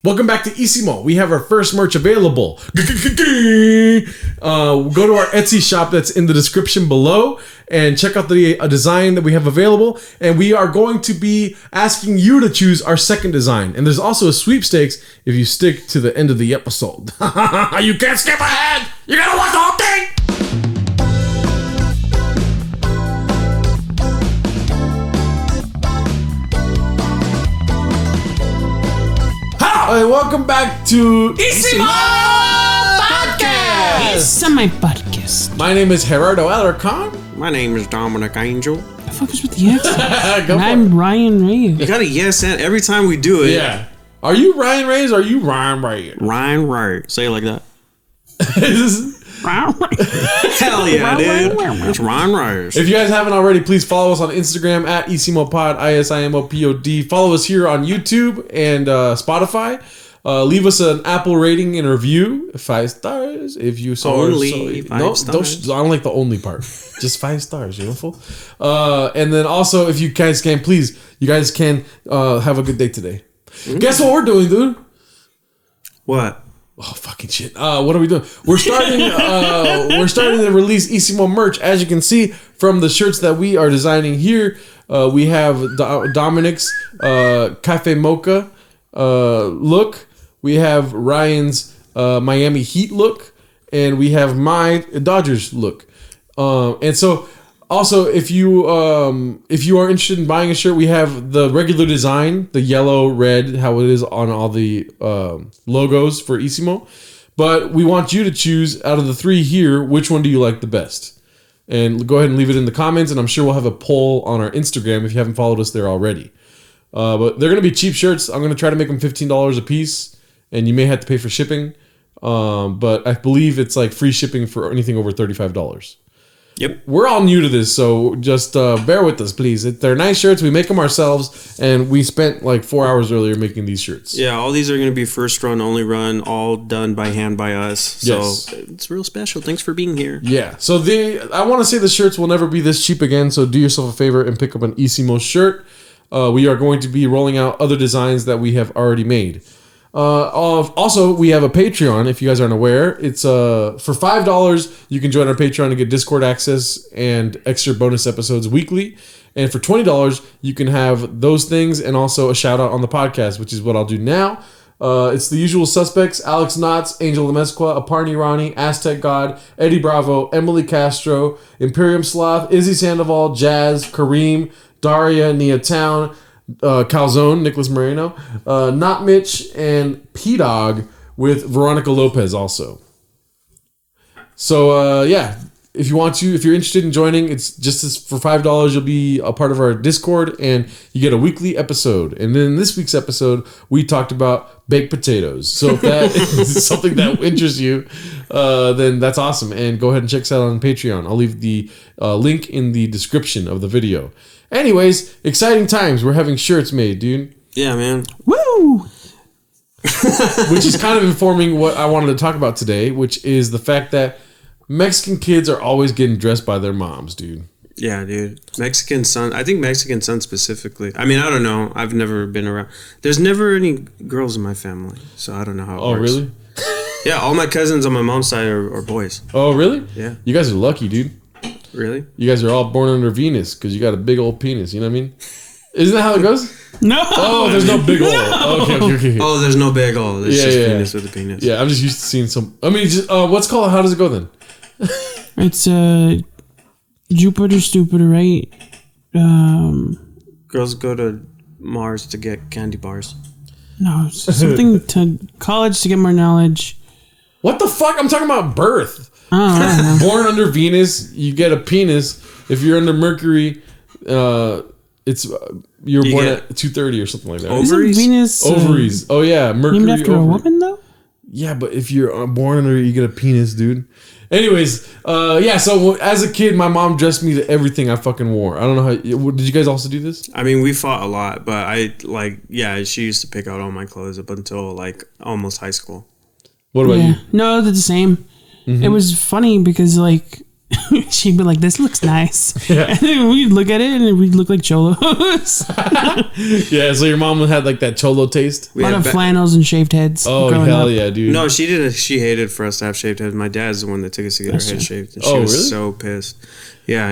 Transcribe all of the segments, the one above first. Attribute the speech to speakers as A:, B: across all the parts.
A: Welcome back to Up-Isimo. We have our first merch available. Go to our Etsy shop that's in the description below and check out the design that we have available. And we are going to be asking you to choose our second design. And there's also a sweepstakes if you stick to the end of the episode. You can't skip ahead. You gotta watch the whole thing. Welcome back to
B: Up-Isimo Podcast!
C: It's my podcast.
A: My name is Gerardo Alarcon.
B: My name is Dominic Angel.
C: The fuck is with the accent?
A: Go
C: And
A: for
C: I'm Ryan Reyes.
B: You got a yes and every time we do it.
A: Yeah. Are you Ryan Reyes or are you Ryan Reyes?
B: Ryan Wright. Say it like that.
C: Ryan Reyes.
B: Hell yeah, dude. It's Ryan Wright.
A: If you guys haven't already, please follow us on Instagram at Isimopod, ISIMOPOD. Follow us here on YouTube and Spotify. Leave us an Apple rating and a review. 5 stars if you saw
B: Only 5 stars.
A: I don't like the only part. Just 5 stars, you know, fool. And then also, if you guys can, please, you guys can have a good day today. Guess what we're doing, dude?
B: What?
A: Oh, fucking shit. What are we doing? We're starting to release Up-Isimo merch. As you can see from the shirts that we are designing here, we have Dominic's Cafe Mocha look. We have Ryan's Miami Heat look, and we have my Dodgers look. And so also, if you are interested in buying a shirt, we have the regular design, the yellow, red, how it is on all the logos for Up-Isimo. But we want you to choose out of the 3 here, which one do you like the best? And go ahead and leave it in the comments, and I'm sure we'll have a poll on our Instagram if you haven't followed us there already. But they're going to be cheap shirts. I'm going to try to make them $15 a piece, and you may have to pay for shipping. But I believe it's like free shipping for anything over $35.
B: Yep.
A: We're all new to this, so just bear with us, please. They're nice shirts. We make them ourselves, and we spent like 4 hours earlier making these shirts.
B: Yeah, all these are going to be first run, only run, all done by hand by us. So
A: Yes.
B: it's real special. Thanks for being here.
A: Yeah. So I want to say the shirts will never be this cheap again, so do yourself a favor and pick up an Up-Isimo shirt. We are going to be rolling out other designs that we have already made. Also, we have a Patreon. If you guys aren't aware, it's for $5 you can join our Patreon and get Discord access and extra bonus episodes weekly. And for $20 you can have those things and also a shout out on the podcast, which is what I'll do now. It's the usual suspects: Alex Knotts, Angel Lemesqua, Aparni Rani, Aztec God, Eddie Bravo, Emily Castro, Imperium Sloth, Izzy Sandoval, Jazz, Kareem, Daria, Nia Town, Calzone, Nicholas Moreno, Not Mitch, and P-Dog with Veronica Lopez also. So, if you're interested in joining, it's just for $5, you'll be a part of our Discord, and you get a weekly episode. And then in this week's episode, we talked about baked potatoes. So if that is something that interests you, then that's awesome. And go ahead and check us out on Patreon. I'll leave the link in the description of the video. Anyways, exciting times. We're having shirts made, dude.
B: Yeah, man.
C: Woo!
A: Which is kind of informing what I wanted to talk about today, which is the fact that Mexican kids are always getting dressed by their moms, dude.
B: Yeah, dude. Mexican son. I think Mexican son specifically. I mean, I don't know. I've never been around. There's never any girls in my family, so I don't know how it works.
A: Oh, really?
B: Yeah, all my cousins on my mom's side are boys.
A: Oh, really?
B: Yeah.
A: You guys are lucky, dude.
B: Really?
A: You guys are all born under Venus because you got a big old penis. You know what I mean? Isn't that how it goes?
C: No!
A: Oh, there's no big old. Okay.
B: Oh, there's no big old. There's just penis with a penis.
A: Yeah, I'm just used to seeing some. I mean, just, what's called? How does it go then?
C: It's Jupiter Stupider, right?
B: Girls go to Mars to get candy bars.
C: No, it's something to college to get more knowledge.
A: What the fuck? I'm talking about birth.
C: I don't know.
A: Born under Venus, you get a penis. If you're under Mercury, it's you're born at 2:30 or something like that.
B: Ovaries?
C: Isn't Venus
A: Ovaries. Oh yeah, Mercury.
C: named after a woman, though?
A: Yeah, but if you're born under it, you get a penis, dude. Anyways, so as a kid, my mom dressed me to everything I fucking wore. I don't know how. Did you guys also do this?
B: I mean, we fought a lot, but she used to pick out all my clothes up until like almost high school.
A: What about you?
C: No, they're the same. Mm-hmm. It was funny because like she'd be like, "This looks nice,"
A: Yeah.
C: and then we'd look at it and we'd look like cholos.
A: Yeah, so your mom had like that cholo taste.
C: A lot of flannels and shaved heads.
A: Oh
C: growing
A: hell
C: up.
A: yeah, dude.
B: No, she didn't. She hated for us to have shaved heads. My dad's the one that took us to get our head shaved. And she
A: Oh,
B: was
A: really?
B: so pissed. Yeah.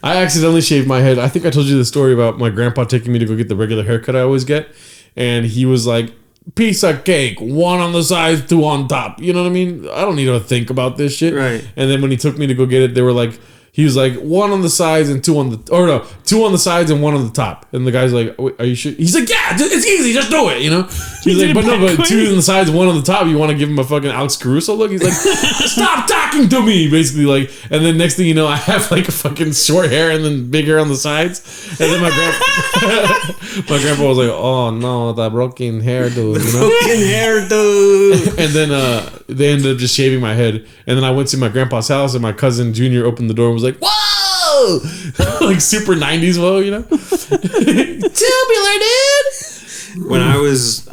A: I accidentally shaved my head. I think I told you the story about my grandpa taking me to go get the regular haircut I always get, and he was like, "Piece of cake, one on the sides, two on top." You know what I mean? I don't need to think about this shit.
B: Right.
A: And then when he took me to go get it, they were like, he was like, one on the sides and two on the, or no, two on the sides and one on the top. And the guy's like, "Wait, are you sure?" He's like, "Yeah, it's easy, just do it," you know? He's like, "But no, but two on the sides, one on the top, you want to give him a fucking Alex Caruso look?" He's like, "Stop talking to me," basically, like, and then next thing you know, I have like a fucking short hair and then big hair on the sides. And then my grandpa was like, "Oh no, that broken hair, dude," you know?
B: Broken hair, dude.
A: And then they ended up just shaving my head. And then I went to my grandpa's house, and my cousin Junior opened the door and was like, "Whoa!" Like super 90s, whoa, you know? Tubular, dude!
B: When I was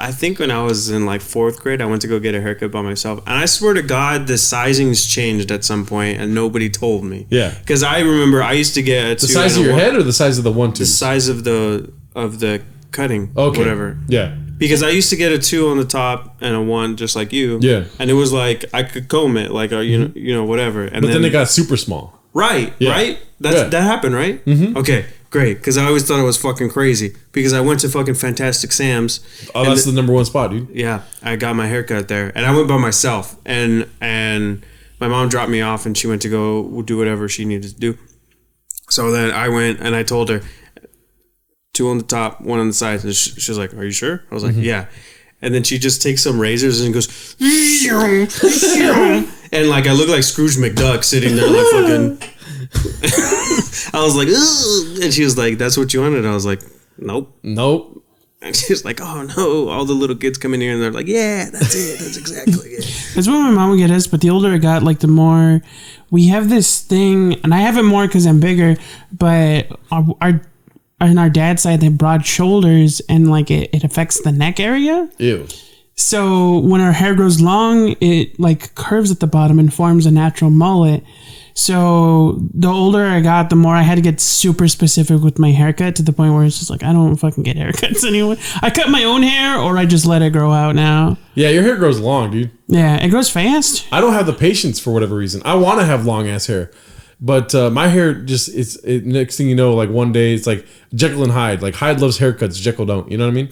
B: in like 4th grade, I went to go get a haircut by myself. And I swear to God, the sizings changed at some point and nobody told me.
A: Yeah.
B: Because I remember I used to get a
A: The size of your head or the size of the one, two?
B: The size of the cutting.
A: Okay.
B: Whatever.
A: Yeah.
B: Because I used to get a 2 on the top and a 1 just like you.
A: Yeah.
B: And it was like I could comb it, like you know, whatever. And
A: But then it got super small.
B: Right,
A: Yeah.
B: right?
A: Yeah.
B: That happened, right? Mm-hmm. Okay, great. Because I always thought it was fucking crazy. Because I went to fucking Fantastic Sam's.
A: Oh, that's the number one spot, dude.
B: Yeah, I got my haircut there. And I went by myself. And my mom dropped me off and she went to go do whatever she needed to do. So then I went and I told her, 2 on the top, 1 on the sides. And she was like, "Are you sure?" I was like, "Yeah." And then she just takes some razors and goes, and like I look like Scrooge McDuck sitting there like fucking. I was like, "Ugh." And she was like, "That's what you wanted?" I was like, "Nope." And she was like, "Oh no!" All the little kids come in here and they're like, "Yeah, that's it. That's exactly it."
C: That's what my mom would get us, but the older I got, like the more we have this thing, and I have it more because I'm bigger. But our on our dad's side, they have broad shoulders, and like it affects the neck area.
A: Ew.
C: So when our hair grows long, it like curves at the bottom and forms a natural mullet. So the older I got, the more I had to get super specific with my haircut to the point where it's just like, I don't fucking get haircuts anymore. I cut my own hair or I just let it grow out now.
A: Yeah, your hair grows long, dude.
C: Yeah, it grows fast.
A: I don't have the patience for whatever reason. I want to have long ass hair. But my hair just, next thing you know, like one day it's like Jekyll and Hyde. Like Hyde loves haircuts, Jekyll don't. You know what I mean?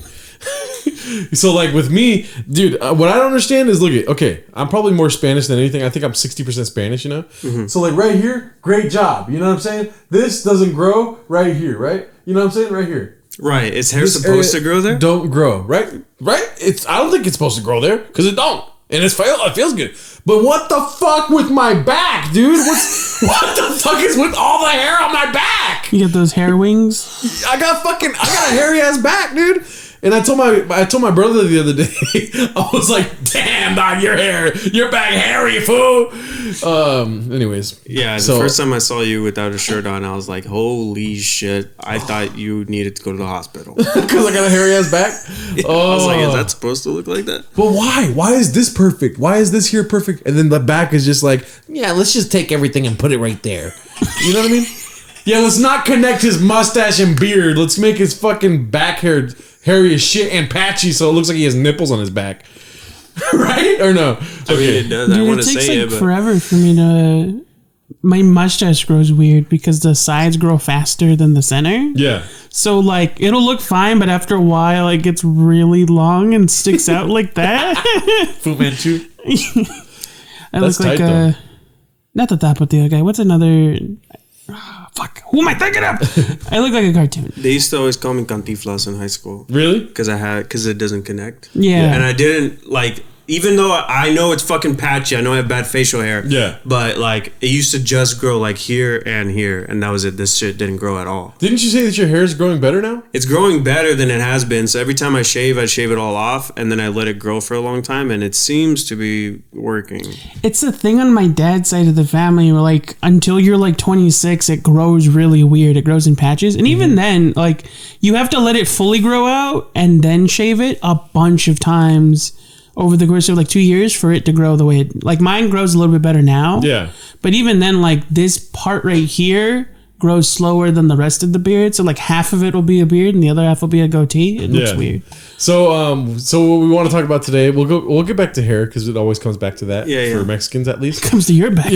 A: So like with me, dude, what I don't understand is, look at, okay, I'm probably more Spanish than anything. I think I'm 60% Spanish, you know? Mm-hmm. So like right here, great job. You know what I'm saying? This doesn't grow right here, right? You know what I'm saying? Right here.
B: Right. Is hair supposed to grow there?
A: Don't grow, right? Right? I don't think it's supposed to grow there because it don't. And it feels good. But what the fuck with my back, dude? What the fuck is with all the hair on my back?
C: You get those hair wings?
A: I got a hairy ass back, dude. And I told my brother the other day, I was like, "Damn, dog, your back hairy, fool." Anyways.
B: Yeah, the first time I saw you without a shirt on, I was like, "Holy shit." I thought you needed to go to the hospital.
A: Because I got a hairy ass back?
B: Yeah, I was like, is that supposed to look like that?
A: But why? Why is this perfect? Why is this here perfect? And then the back is just like, yeah, let's just take everything and put it right there. You know what I mean? Yeah, let's not connect his mustache and beard. Let's make his fucking back hair hairy as shit and patchy so it looks like he has nipples on his back. Right? Or no?
B: I mean, it does.
C: Dude,
B: I want
C: it
B: to
C: takes
B: say
C: like
B: it, but
C: forever for me to... My mustache grows weird because the sides grow faster than the center.
A: Yeah.
C: So like it'll look fine, but after a while it gets really long and sticks out like that.
A: Fu Manchu.
C: I
A: That's
C: look like
A: tight,
C: not the top, but the other guy. What's another? Fuck. Who am I thinking of? I look like a cartoon.
B: they used to always call me Cantinflas in high school.
A: Really?
B: Because it doesn't connect.
C: Yeah.
B: And I didn't, like, even though I know it's fucking patchy, I know I have bad facial hair.
A: Yeah.
B: But, like, it used to just grow, like, here, and that was it. This shit didn't grow at all.
A: Didn't you say that your hair is growing better now?
B: It's growing better than it has been. So every time I shave it all off, and then I let it grow for a long time, and it seems to be working.
C: It's a thing on my dad's side of the family where like until you're like 26, it grows really weird. It grows in patches. And even then, like you have to let it fully grow out and then shave it a bunch of times over the course of like 2 years for it to grow the way it, like mine grows a little bit better now.
A: Yeah.
C: But even then, like this part right here grows slower than the rest of the beard. So like half of it will be a beard and the other half will be a goatee. It looks weird.
A: So so what we want to talk about today, we'll get back to hair because it always comes back to that for Mexicans at least.
C: Comes to your back.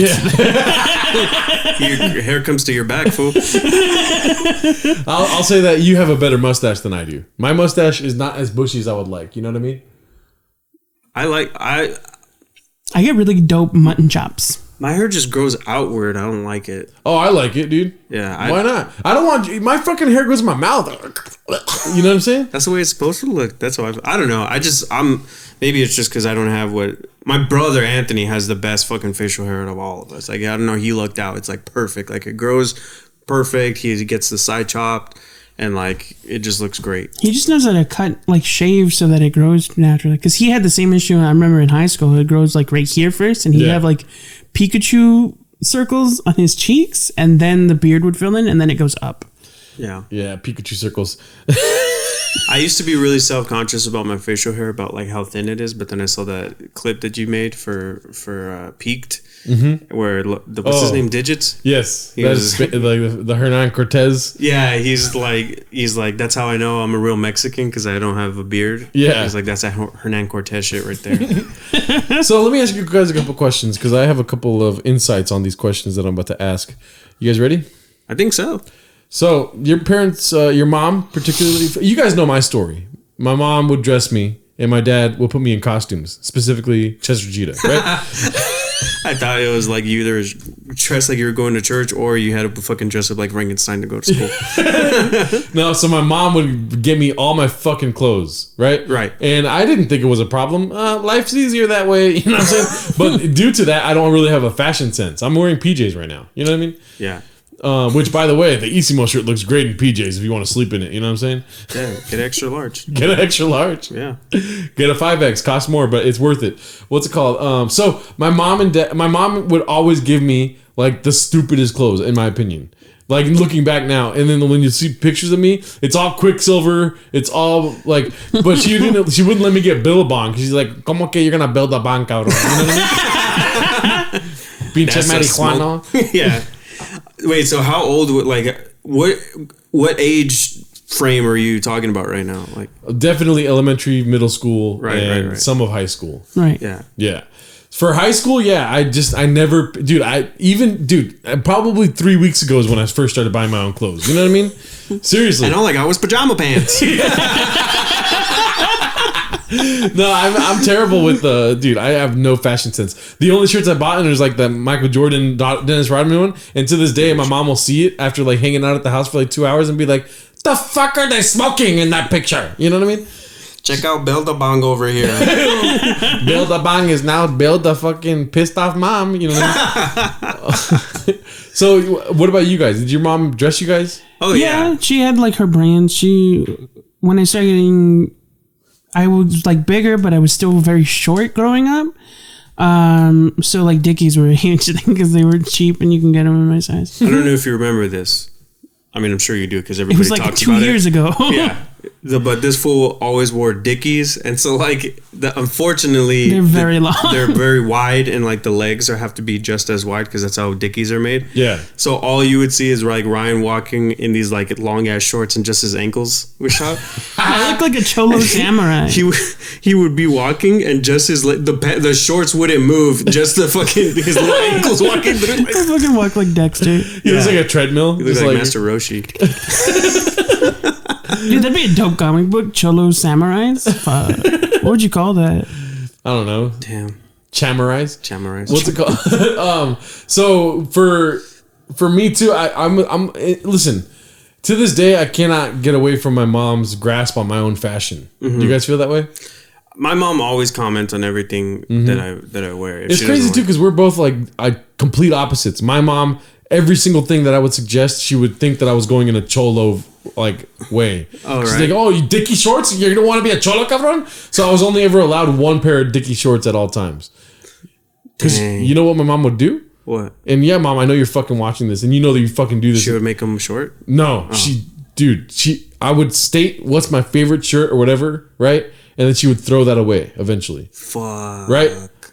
B: Your hair comes to your back, fool.
A: I'll say that you have a better mustache than I do. My mustache is not as bushy as I would like. You know what I mean?
B: I
C: get really dope mutton chops.
B: My hair just grows outward. I don't like it.
A: Oh, I like it, dude.
B: Yeah.
A: Why not? I don't want my fucking hair goes in my mouth. You know what I'm saying?
B: That's the way it's supposed to look. That's why I don't know. Maybe it's just because I don't have what my brother Anthony has the best fucking facial hair of all of us. Like I don't know. He lucked out. It's like perfect. Like it grows perfect. He gets the side chopped. And like it just looks great.
C: He just knows how to cut, like shave, so that it grows naturally. Because he had the same issue. I remember in high school, it grows like right here first, and he'd have like Pikachu circles on his cheeks, and then the beard would fill in, and then it goes up.
B: Yeah,
A: Pikachu circles.
B: I used to be really self-conscious about my facial hair, about like how thin it is. But then I saw that clip that you made for Peaked. Mm-hmm. Where what's his name? Digits.
A: Yes, that's like the Hernan Cortez.
B: Yeah, he's like that's how I know I'm a real Mexican because I don't have a beard.
A: Yeah,
B: he's like that's that Hernan Cortez shit right there.
A: So let me ask you guys a couple questions because I have a couple of insights on these questions that I'm about to ask. You guys ready?
B: I think so.
A: So your parents, your mom particularly, you guys know my story. My mom would dress me, and my dad would put me in costumes, specifically Chester Cheetah, right?
B: I thought it was like you either dressed like you were going to church or you had to fucking dress up like Frankenstein to go to school.
A: No, so my mom would get me all my fucking clothes, right?
B: Right.
A: And I didn't think it was a problem. Life's easier that way, you know what I'm saying? But due to that, I don't really have a fashion sense. I'm wearing PJs right now. You know what I mean?
B: Yeah.
A: Which, by the way, the Up-Isimo shirt looks great in PJs if you want to sleep in it. You know what I'm saying?
B: Yeah, get extra large.
A: Get an extra large.
B: Yeah.
A: Get a 5X. Costs more, but it's worth it. What's it called? So my mom would always give me like the stupidest clothes, in my opinion. Like looking back now, and then when you see pictures of me, it's all Quicksilver. It's all like, but she wouldn't let me get Billabong because she's like, "Como que you're gonna build a bank out of?" You know what I mean? Pinche marijuana.
B: Yeah. Wait, so how old would what age frame are you talking about right now? Like
A: definitely elementary, middle school,
B: right.
A: some of high school.
C: Right.
A: Yeah. For high school, probably 3 weeks ago is when I first started buying my own clothes. You know what I mean? Seriously.
B: I know, like I was pajama pants.
A: No, I'm terrible with I have no fashion sense. The only shirts I bought, and there's like the Michael Jordan, Dennis Rodman one, and to this day, my mom will see it after like hanging out at the house for like 2 hours and be like, "The fuck are they smoking in that picture?" You know what I mean?
B: Check out Build a Bong over here.
A: Build a Bong is now Build a fucking pissed off mom. You know what I mean? So, what about you guys? Did your mom dress you guys?
B: Oh yeah,
C: she had like her brand. When I started getting, I was like bigger, but I was still very short growing up. So like Dickies were a huge thing because they were cheap and you can get them in my size.
B: I don't know if you remember this. I mean, I'm sure you do because everybody talks about it.
C: It was like 2 years ago.
B: Yeah. But this fool always wore Dickies, and so like unfortunately
C: they're very long.
B: They're very wide, and like the legs have to be just as wide because that's how Dickies are made.
A: Yeah.
B: So all you would see is like Ryan walking in these like long ass shorts and just his ankles were shot.
C: I look like a cholo samurai.
B: He would be walking and just the shorts wouldn't move, just the fucking his little ankles walking through.
C: I fucking walk like Dexter.
A: He looks like a treadmill.
B: He looks like Master Roshi.
C: Dude, that'd be a dope comic book. Cholo Samurais? What would you call that?
A: I don't know.
B: Damn.
A: Chamurais?
B: What's
A: it called? So for me too, I'm listen, to this day I cannot get away from my mom's grasp on my own fashion. Mm-hmm. Do you guys feel that way?
B: My mom always comments on everything that I wear.
A: It's crazy too because we're both like complete opposites. My mom, every single thing that I would suggest, she would think that I was going in a cholo like way.
B: Oh,
A: She's
B: right.
A: like, "Oh, you Dickie shorts? You're gonna want to be a cholo, cabron?" So I was only ever allowed one pair of Dickie shorts at all times. Because you know what my mom would do?
B: What?
A: And yeah, mom, I know you're fucking watching this, and you know that you fucking do this.
B: She would make them short?
A: No, I would state what's my favorite shirt or whatever, right? and then she would throw that away eventually.
B: Fuck.
A: Right?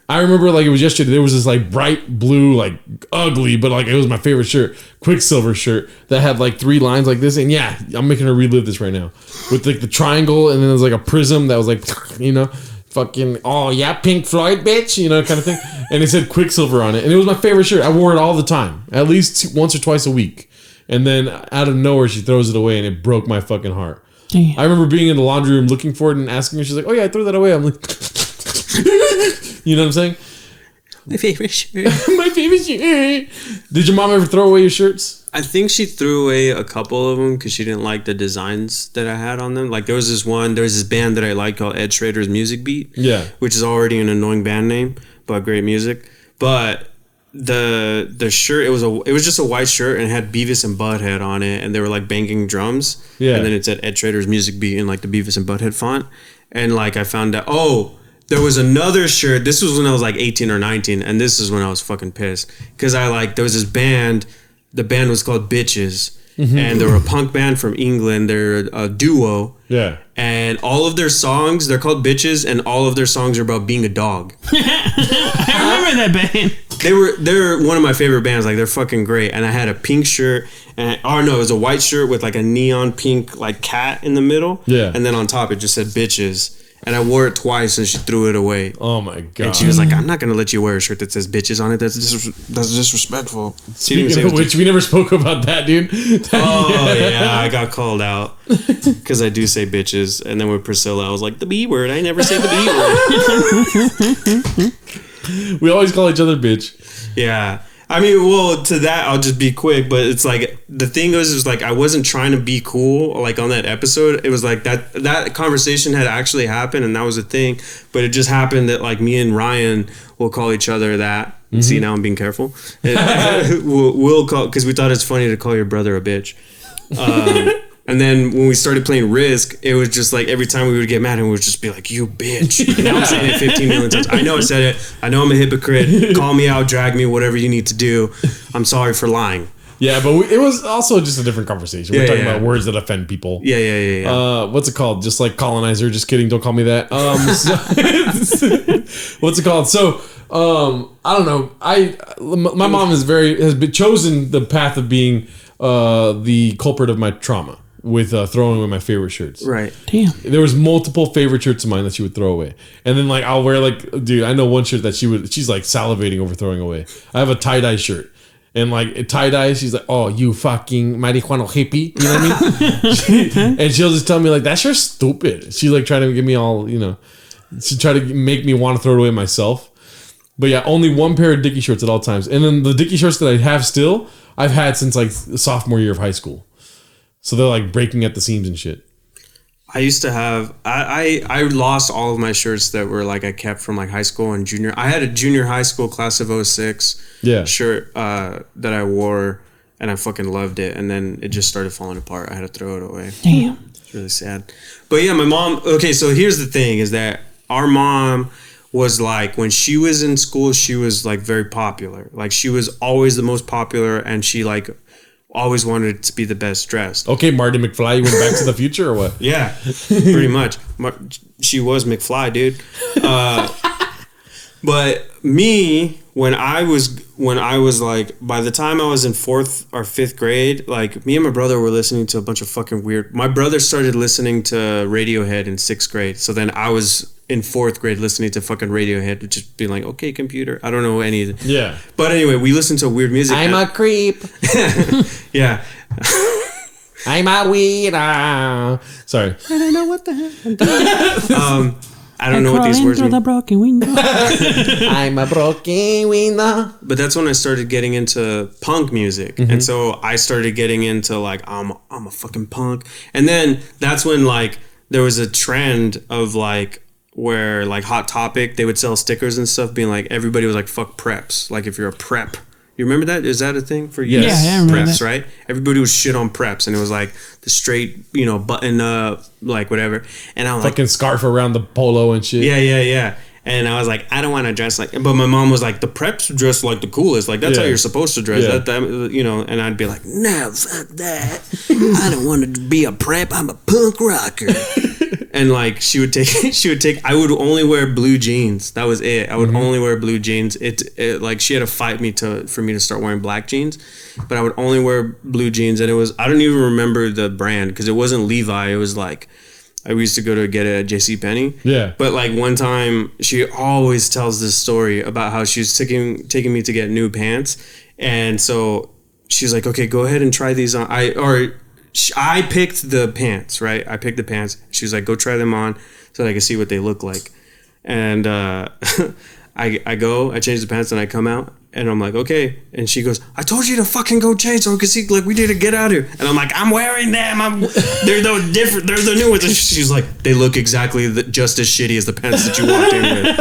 A: I remember like it was yesterday. There was this like bright blue, like ugly, but like it was my favorite shirt, Quicksilver shirt that had like 3 lines like this. And yeah, I'm making her relive this right now with like the triangle, and then there's like a prism that was like, you know, fucking oh yeah, Pink Floyd, bitch, you know, kind of thing. And it said Quicksilver on it, and it was my favorite shirt. I wore it all the time, at least once or twice a week. And then out of nowhere, she throws it away, and it broke my fucking heart.
C: Damn.
A: I remember being in the laundry room looking for it and asking her. She's like, "Oh yeah, I threw that away." I'm like, you know what I'm saying?
B: My favorite shirt.
A: My favorite shirt. Did your mom ever throw away your shirts?
B: I think she threw away a couple of them because she didn't like the designs that I had on them. Like there was this band that I liked called Ed Schrader's Music Beat.
A: Yeah.
B: Which is already an annoying band name, but great music. But the shirt, it was just a white shirt and it had Beavis and Butthead on it, and they were like banging drums.
A: Yeah.
B: And then it said Ed Schrader's Music Beat in like the Beavis and Butthead font. And like I found out, there was another shirt. This was when I was like 18 or 19, and this is when I was fucking pissed because there was this band. The band was called Bitches, and they were a punk band from England. They're a duo.
A: Yeah.
B: And all of their songs, they're called Bitches, and all of their songs are about being a dog.
C: I remember that band.
B: They're one of my favorite bands. Like they're fucking great. And I had a pink shirt, it was a white shirt with like a neon pink like cat in the middle.
A: Yeah.
B: And then on top it just said Bitches. And I wore it twice, and she threw it away.
A: Oh my god!
B: And she was like, "I'm not gonna let you wear a shirt that says bitches on it. That's disrespectful."
A: Speaking of which, we never spoke about that, dude.
B: Yeah, I got called out because I do say bitches. And then with Priscilla, I was like, the B word. I never say the B word.
A: We always call each other bitch.
B: Yeah. I mean, well, to that, I'll just be quick, but it's like, the thing is like, I wasn't trying to be cool, like, on that episode. It was like, that conversation had actually happened, and that was a thing, but it just happened that, like, me and Ryan will call each other that. Mm-hmm. See, now I'm being careful. We'll call, because we thought it's funny to call your brother a bitch. And then when we started playing Risk, it was just like every time we would get mad, and we would just be like, "You bitch!" And now I'm saying it 15 million times. I know I said it. I know I'm a hypocrite. Call me out, drag me, whatever you need to do. I'm sorry for lying.
A: Yeah, but it was also just a different conversation. We're talking about words that offend people.
B: Yeah.
A: What's it called? Just like colonizer. Just kidding. Don't call me that. What's it called? So, I don't know. My mom has been chosen the path of being the culprit of my trauma with throwing away my favorite shirts.
B: Right.
C: Damn.
A: There was multiple favorite shirts of mine that she would throw away. And then like I'll wear like, dude, I know one shirt that she's like salivating over throwing away. I have a tie-dye shirt. And like tie-dye, she's like, "Oh, you fucking marijuana hippie." You know what I mean? And she'll just tell me like, "That's just stupid." She's like trying to get me all, you know, she tried to make me want to throw it away myself. But yeah, only one pair of Dickie shirts at all times. And then the Dickie shirts that I have still, I've had since like sophomore year of high school. So they're like breaking at the seams and shit.
B: I used to have, I lost all of my shirts that were like I kept from like high school and junior. I had a junior high school class of 06 shirt that I wore, and I fucking loved it. And then it just started falling apart. I had to throw it away.
C: Damn.
B: It's really sad. But yeah, my mom, okay, so here's the thing is that our mom was like, when she was in school, she was like very popular. Like she was always the most popular, and she like always wanted to be the best dressed.
A: Okay, Marty McFly, you went back to the future or what?
B: Yeah, pretty much. She was McFly, dude. But me, when I was like, by the time I was in 4th or 5th grade, like me and my brother were listening to a bunch of fucking weird. My brother started listening to Radiohead in 6th grade, so then I was in 4th grade listening to fucking Radiohead, just being like, "Okay, computer, I don't know any."
A: Yeah.
B: But anyway, we listened to weird music.
A: I'm a creep.
B: Yeah.
A: I'm a weirdo. Sorry.
C: I don't know what the hell.
B: I don't know what these words mean.
C: The broken window.
A: I'm a broken window.
B: But that's when I started getting into punk music. Mm-hmm. And so I started getting into like, I'm a fucking punk. And then that's when like there was a trend of like where like Hot Topic, they would sell stickers and stuff being like, everybody was like, fuck preps. Like if you're a prep. You remember that? Is that a thing for you?
C: Yes. Yeah, I remember
B: preps,
C: that.
B: Right? Everybody was shit on preps, and it was like the straight, you know, button up, like whatever. And I was
A: fucking
B: like,
A: scarf around the polo and shit.
B: Yeah. And I was like, I don't want to dress like, but my mom was like, the preps dress like the coolest. Like that's how you're supposed to dress.
A: Yeah.
B: That, you know, and I'd be like, no, fuck that. I don't want to be a prep. I'm a punk rocker. and like she would take. I would only wear blue jeans. That was it. I would only wear blue jeans. It like she had to fight me for me to start wearing black jeans, but I would only wear blue jeans, and it was I don't even remember the brand because it wasn't Levi. It was like I used to go to get it at JCPenney.
A: Yeah.
B: But like one time, she always tells this story about how she was taking me to get new pants, and so she's like, "Okay, go ahead and try these on." I picked the pants, right? I picked the pants. She was like, "Go try them on so that I can see what they look like." And I go, I change the pants, and I come out, and I'm like, "Okay." And she goes, "I told you to fucking go change so we could see, like, we need to get out of here." And I'm like, "I'm wearing them. They're no different. They're the new ones." And she's like, "They look exactly just as shitty as the pants that you walked in with."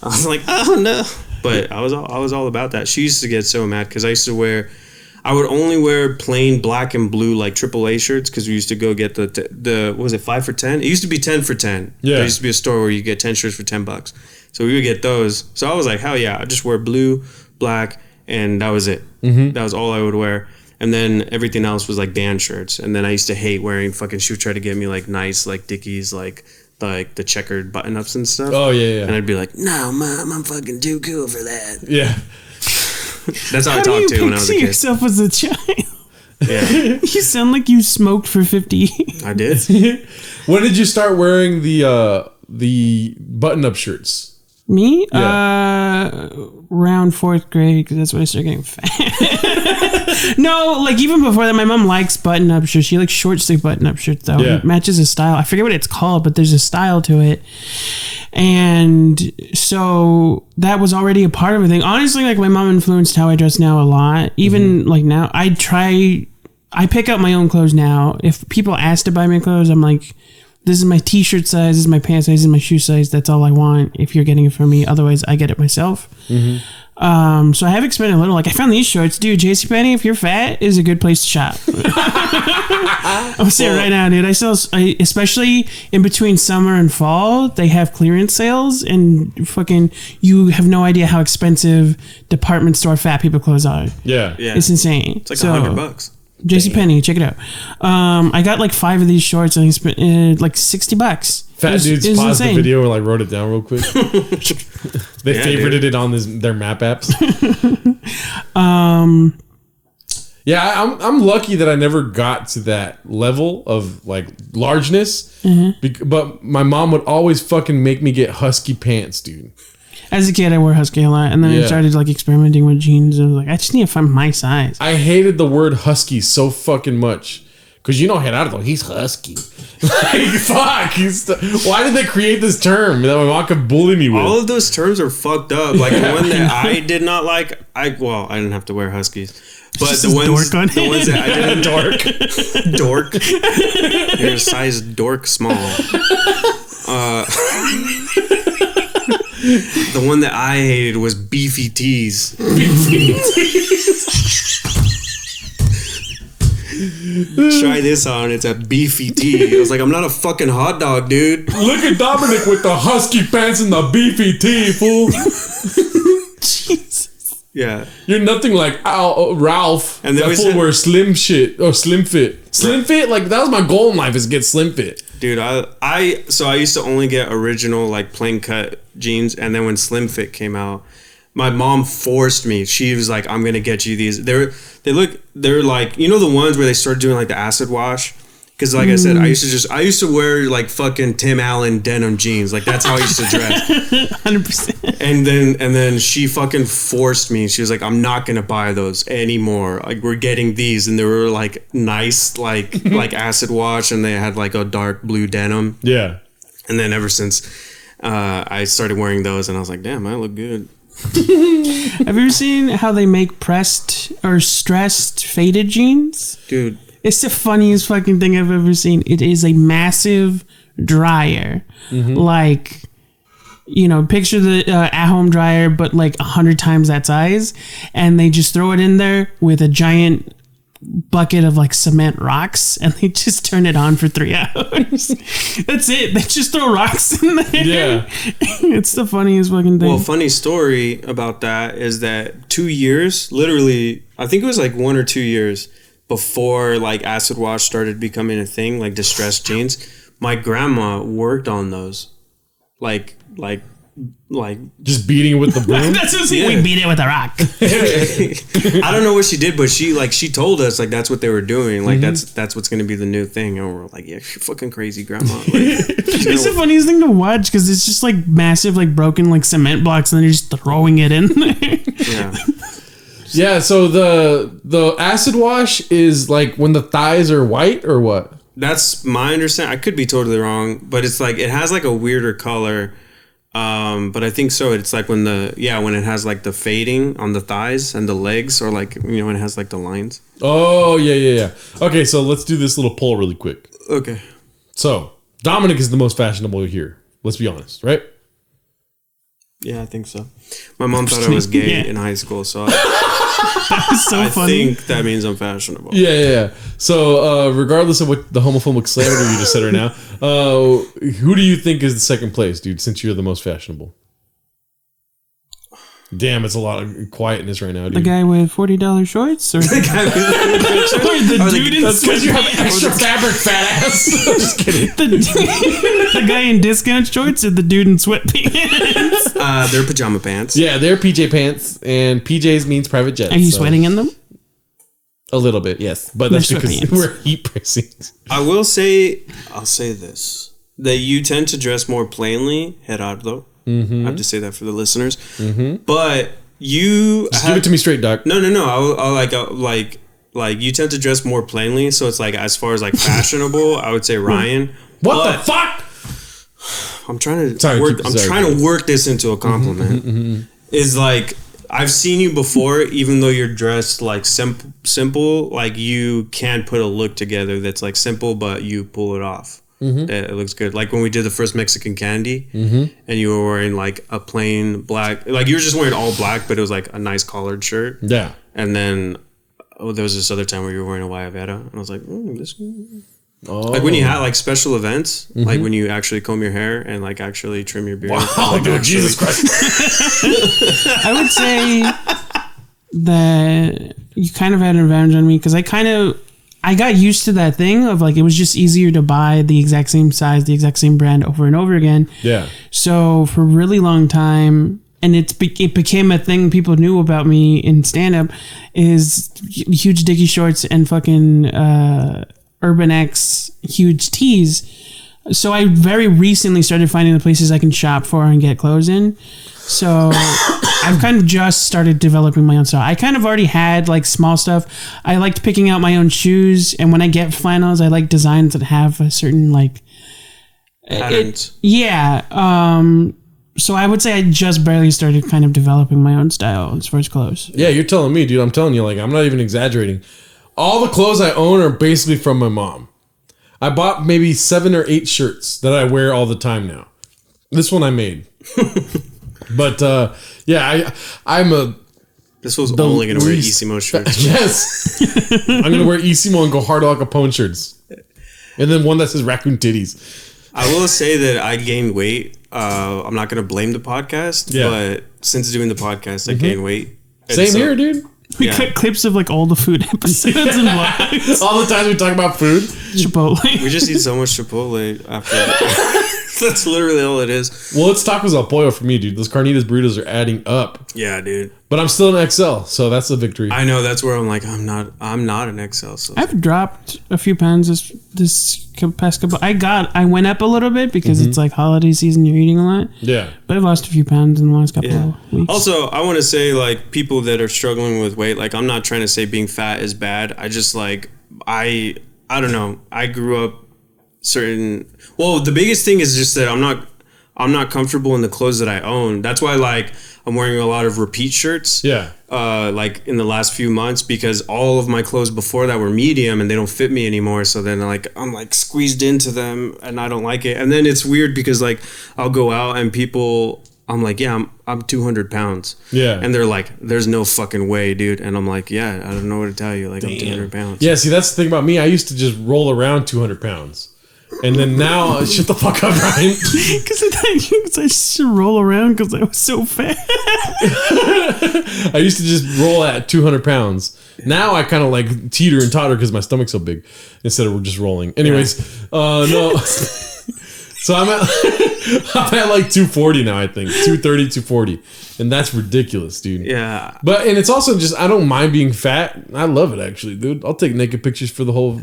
B: I was like, "Oh no." But I was all about that. She used to get so mad because I would only wear plain black and blue like AAA shirts because we used to go get the what was it 5 for 10? It used to be 10 for 10.
A: Yeah.
B: There used to be a store where you get 10 shirts for $10. So we would get those. So I was like, hell yeah, I just wear blue, black, and that was it. That was all I would wear. And then everything else was like band shirts. And then I used to hate wearing fucking. She would try to get me like nice like Dickies like the checkered button ups and stuff.
A: Oh yeah.
B: And I'd be like, "No, Mom, I'm fucking too cool for that."
A: Yeah.
B: That's how I talked to when I was a kid.
C: Yourself as a child.
B: Yeah,
C: You sound like you smoked for 50 years.
B: I did.
A: When did you start wearing the button-up shirts?
C: Me?
A: Yeah.
C: Around 4th grade, because that's when I started getting fat. No, like even before that, my mom likes button-up shirts. She likes short-sleeve button-up shirts, though.
A: Yeah.
C: It matches a style. I forget what it's called, but there's a style to it. And so that was already a part of everything. Honestly, like my mom influenced how I dress now a lot. Even like now, I pick up my own clothes now. If people ask to buy me clothes, I'm like, this is my t-shirt size, this is my pants size, this is my shoe size. That's all I want if you're getting it from me. Otherwise, I get it myself. So I have expanded a little. Like I found these shorts. Dude, JCPenney, if you're fat, is a good place to shop. I'm saying right now, dude. Especially in between summer and fall, they have clearance sales and fucking, you have no idea how expensive department store fat people clothes are.
A: Yeah.
C: It's insane.
B: It's like $100.
C: JCPenney, check it out. I got like 5 of these shorts and I spent like $60.
A: Fat dudes paused the video and like wrote it down real quick. They favorited it on their map apps. Yeah, I'm lucky that I never got to that level of like largeness. But my mom would always fucking make me get husky pants, dude.
C: As a kid, I wore husky a lot, and then I started like experimenting with jeans, and I was like, I just need to find my size.
A: I hated the word husky so fucking much. Because you know Gerardo, he's husky. Like, fuck. Why did they create this term that my mom could bully me with?
B: All of those terms are fucked up. Like the one that I did not like, I didn't have to wear huskies. But the ones that I didn't dork. You're a size dork small. The one that I hated was beefy tees. Try this on. It's a beefy tee. I was like, I'm not a fucking hot dog, dude.
A: Look at Dominic with the husky pants and the beefy tee, fool.
C: Jesus.
B: Yeah.
A: You're nothing like Ralph.
B: And
A: that fool wears slim shit or slim fit. Slim fit, like that was my goal in life, is get slim fit.
B: Dude, I used to only get original like plain cut jeans, and then when Slim Fit came out, my mom forced me. She was like, "I'm gonna get you these." They're like, you know, the ones where they started doing like the acid wash. Because like I said, I used to wear like fucking Tim Allen denim jeans. Like that's how I used to dress.
C: 100%.
B: And then she fucking forced me. She was like, I'm not gonna buy those anymore. Like we're getting these, and they were like nice, like acid wash, and they had like a dark blue denim.
A: Yeah.
B: And then ever since I started wearing those, and I was like, damn, I look good.
C: Have you ever seen how they make pressed or stressed faded jeans?
B: Dude.
C: It's the funniest fucking thing I've ever seen. It is a massive dryer. Like, you know, picture the at-home dryer, but like 100 times that size. And they just throw it in there with a giant bucket of like cement rocks, and they just turn it on for 3 hours. That's it. They just throw rocks in there.
A: Yeah.
C: It's the funniest fucking thing.
B: Well, funny story about that is that 2 years, literally, I think it was like 1 or 2 years, before like acid wash started becoming a thing, like distressed jeans, my grandma worked on those. Like
A: just beating it with the broom.
C: That's what we beat it with a rock.
B: I don't know what she did, but she told us like that's what they were doing. Like that's what's gonna be the new thing, and we're like, yeah, you're fucking crazy, grandma. Like,
C: it's the funniest thing to watch because it's just like massive, like broken like cement blocks, and then you're just throwing it in there.
B: Yeah.
A: Yeah. So the acid wash is like when the thighs are white or what?
B: That's my understanding. I could be totally wrong, but it's like it has like a weirder color. But I think so. It's like when it has like the fading on the thighs and the legs, or like when it has like the lines.
A: Oh yeah. Okay, so let's do this little poll really quick.
B: Okay.
A: So Dominic is the most fashionable here. Let's be honest, right?
B: Yeah, I think so. My mom thought I was gay in high school, so I
C: funny.
B: think that means I'm fashionable.
A: Yeah. So regardless of what the homophobic slander you just said right now, who do you think is the second place, dude? Since you're the most fashionable. Damn, it's a lot of quietness right now, dude.
C: The guy with $40 shorts, or the guy with the dude in
A: because you have extra fabric, fat ass. Just kidding.
C: The guy in discount shorts, or the dude in sweatpants?
B: They're pajama pants.
A: Yeah, they're PJ pants, and PJs means private jets.
C: Are you sweating in them?
A: A little bit, yes, but that's
C: They're
A: because
C: sweatpants.
A: we're heat pressing.
B: I'll say this: that you tend to dress more plainly, Gerardo. I have to say that for the listeners. But you
A: Give it to me straight, Doc.
B: No. I'll like you tend to dress more plainly, so it's like as far as like fashionable, I would say Ryan.
A: What the fuck?
B: I'm trying to work this into a compliment. Is like I've seen you before, even though you're dressed like simple, like you can put a look together that's like simple, but you pull it off. It looks good. Like when we did the first Mexican Candy, and you were wearing like a plain black, like you were just wearing all black, but it was like a nice collared shirt.
A: Yeah.
B: And then there was this other time where you were wearing a Guayabera, and I was like, like when you had like special events, like when you actually comb your hair and like actually trim your beard.
A: Wow,
B: like,
A: dude, Jesus Christ.
C: I would say that you kind of had an advantage on me because I got used to that thing of like it was just easier to buy the exact same size, the exact same brand over and over again.
A: Yeah.
C: So for a really long time, and it became a thing people knew about me in stand-up, is huge Dickie shorts and fucking Urban X huge tees. So I very recently started finding the places I can shop for and get clothes in. So I've kind of just started developing my own style. I kind of already had like small stuff. I liked picking out my own shoes, and when I get flannels, I like designs that have a certain like
B: patterns.
C: So I would say I just barely started kind of developing my own style as far as clothes.
A: Yeah, you're telling me, dude. I'm telling you, like, I'm not even exaggerating. All the clothes I own are basically from my mom. I bought maybe 7 or 8 shirts that I wear all the time now. This one I made. But yeah, I'm a.
B: This was only going to wear Isimo shirts.
A: Yes, I'm gonna wear Isimo and go hard Al Capone shirts, and then one that says raccoon titties.
B: I will say that I gained weight. I'm not going to blame the podcast, but since doing the podcast, I gained weight.
A: Same here, dude.
C: We cut clips of like all the food episodes and vlogs.
A: All the times we talk about food.
C: Chipotle.
B: We just eat so much Chipotle after. That's literally all it is.
A: Well, it's tacos al pollo for me, dude. Those carnitas burritos are adding up.
B: Yeah, dude.
A: But I'm still an XL, so that's a victory.
B: I know, that's where I'm like, I'm not an XL. So
C: I've dropped a few pounds this past couple. I went up a little bit because it's like holiday season. You're eating a lot.
A: Yeah.
C: But I've lost a few pounds in the last couple of weeks.
B: Also, I want to say like people that are struggling with weight. Like I'm not trying to say being fat is bad. I just like I don't know. I grew up Well, the biggest thing is just that I'm not comfortable in the clothes that I own. That's why like I'm wearing a lot of repeat shirts.
A: Yeah.
B: Like in the last few months because all of my clothes before that were medium and they don't fit me anymore. So then like I'm like squeezed into them and I don't like it. And then it's weird because like I'll go out and people, I'm like, yeah, I'm 200 pounds.
A: Yeah.
B: And they're like, there's no fucking way, dude. And I'm like, yeah, I don't know what to tell you. Like I'm 200 pounds.
A: Yeah, see, that's the thing about me. I used to just roll around 200 pounds. And then now, shut the fuck up, Ryan.
C: Because I used to roll around because I was so fat.
A: I used to just roll at 200 pounds. Now I kind of like teeter and totter because my stomach's so big instead of just rolling. Anyways, no. So I'm at like 240 now, I think. 230, 240. And that's ridiculous, dude.
B: Yeah.
A: And it's also just, I don't mind being fat. I love it, actually, dude. I'll take naked pictures for the whole...